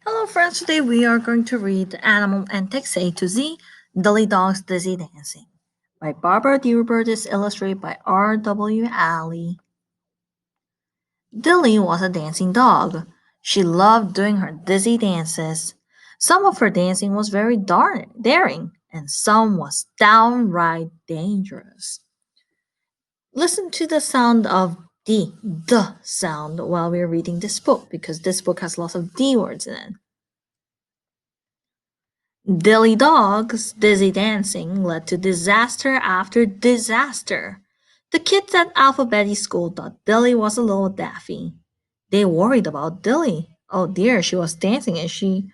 Hello, friends. Today we are going to read Animal Antics A to Z, Dilly Dog's Dizzy Dancing by Barbara Dewbert. Is illustrated by R.W. Alley. Dilly was a dancing dog. She loved doing her dizzy dances. Some of her dancing was very daring, and some was downright dangerous. Listen to the sound of the sound while we're reading this book because this book has lots of D words in it. Dilly Dog's dizzy dancing led to disaster after disaster. The kids at Alphabet School thought Dilly was a little daffy. They worried about Dilly. Oh dear, she was dancing and she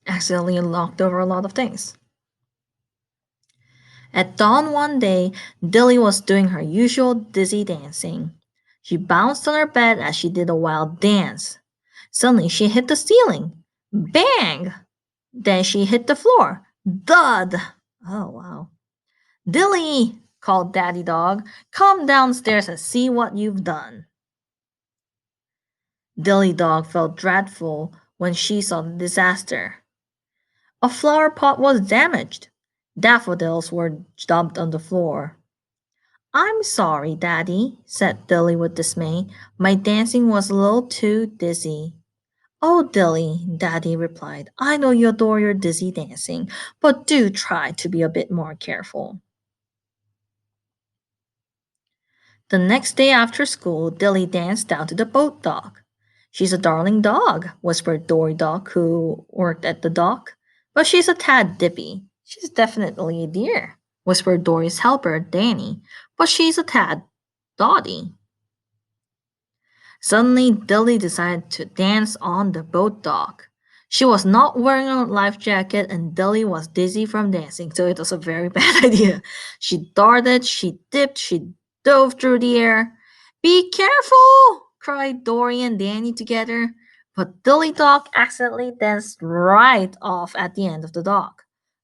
accidentally knocked over a lot of things. At dawn one day, Dilly was doing her usual dizzy dancing. She bounced on her bed as she did a wild dance. Suddenly, she hit the ceiling. Bang! Then she hit the floor. Thud! Oh, wow. Dilly, called Daddy Dog, come downstairs and see what you've done. Dilly Dog felt dreadful when she saw the disaster. A flower pot was damaged. Daffodils were dumped on the floor. I'm sorry, Daddy, said Dilly with dismay. My dancing was a little too dizzy. Oh, Dilly, Daddy replied, I know you adore your dizzy dancing, but do try to be a bit more careful. The next day after school, Dilly danced down to the boat dock. She's a darling dog, whispered Dory Dock, who worked at the dock. But she's a tad dippy. She's definitely a dear, whispered Dory's helper, Danny. But she's a tad dotty. Suddenly, Dilly decided to dance on the boat dock. She was not wearing a life jacket, and Dilly was dizzy from dancing, so it was a very bad idea. She darted, she dipped, she dove through the air. Be careful! Cried Dory and Danny together. But Dilly Dog accidentally danced right off at the end of the dock.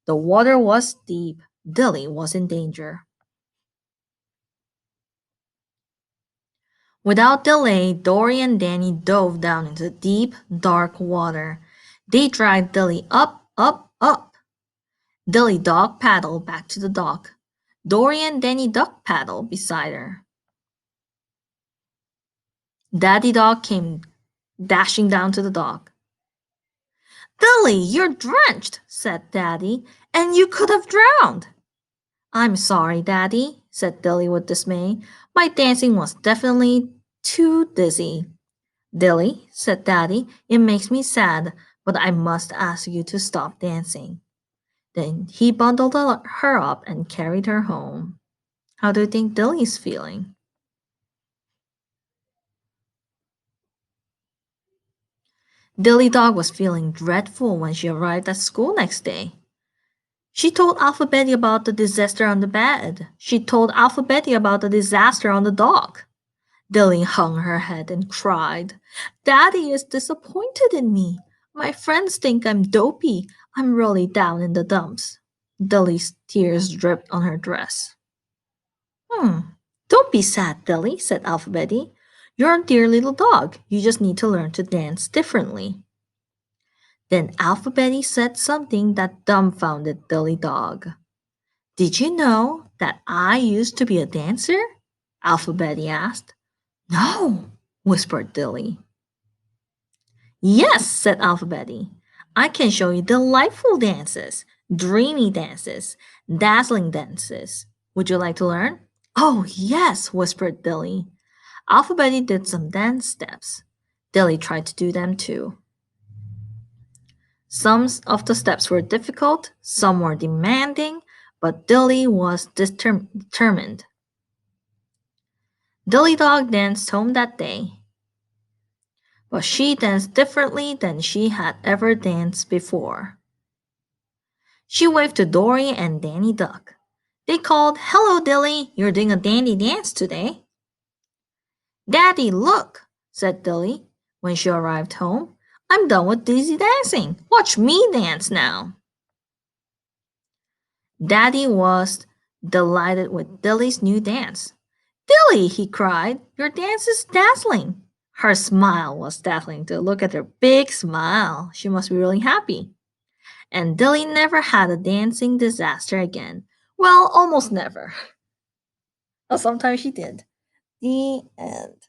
The water was deep. Dilly was in danger. Without delay, Dory and Danny dove down into deep, dark water. They dragged Dilly up, up, up. Dilly Dog paddled back to the dock. Dory and Danny duck paddled beside her. Daddy Dog came dashing down to the dock. Dilly, you're drenched, said Daddy, and you could have drowned. I'm sorry, Daddy, said Dilly with dismay. My dancing was definitely too dizzy. Dilly, said Daddy, it makes me sad, but I must ask you to stop dancing. Then he bundled her up and carried her home. How do you think Dilly's feeling? Dilly Dog was feeling dreadful when she arrived at school next day. She told Alphabet about the disaster on the bed. She told Alphabet about the disaster on the dock. Dilly hung her head and cried. Daddy is disappointed in me. My friends think I'm dopey. I'm really down in the dumps. Dilly's tears dripped on her dress. Hmm. Don't be sad, Dilly, said Alphabety. You're a dear little dog. You just need to learn to dance differently. Then Alphabety said something that dumbfounded Dilly Dog. Did you know that I used to be a dancer? Alphabety asked. No, whispered Dilly. Yes, said Alphabety. I can show you delightful dances, dreamy dances, dazzling dances. Would you like to learn? Oh, yes, whispered Dilly. Alphabety did some dance steps. Dilly tried to do them too. Some of the steps were difficult, some were demanding, but Dilly was determined. Dilly Dog danced home that day, but she danced differently than she had ever danced before. She waved to Dory and Danny Duck. They called, Hello, Dilly, you're doing a dandy dance today. Daddy, look, said Dilly when she arrived home. I'm done with dizzy dancing. Watch me dance now. Daddy was delighted with Dilly's new dance. Dilly, he cried, your dance is dazzling. Her smile was dazzling to look at her big smile. She must be really happy. And Dilly never had a dancing disaster again. Well, almost never. Or sometimes she did. The end.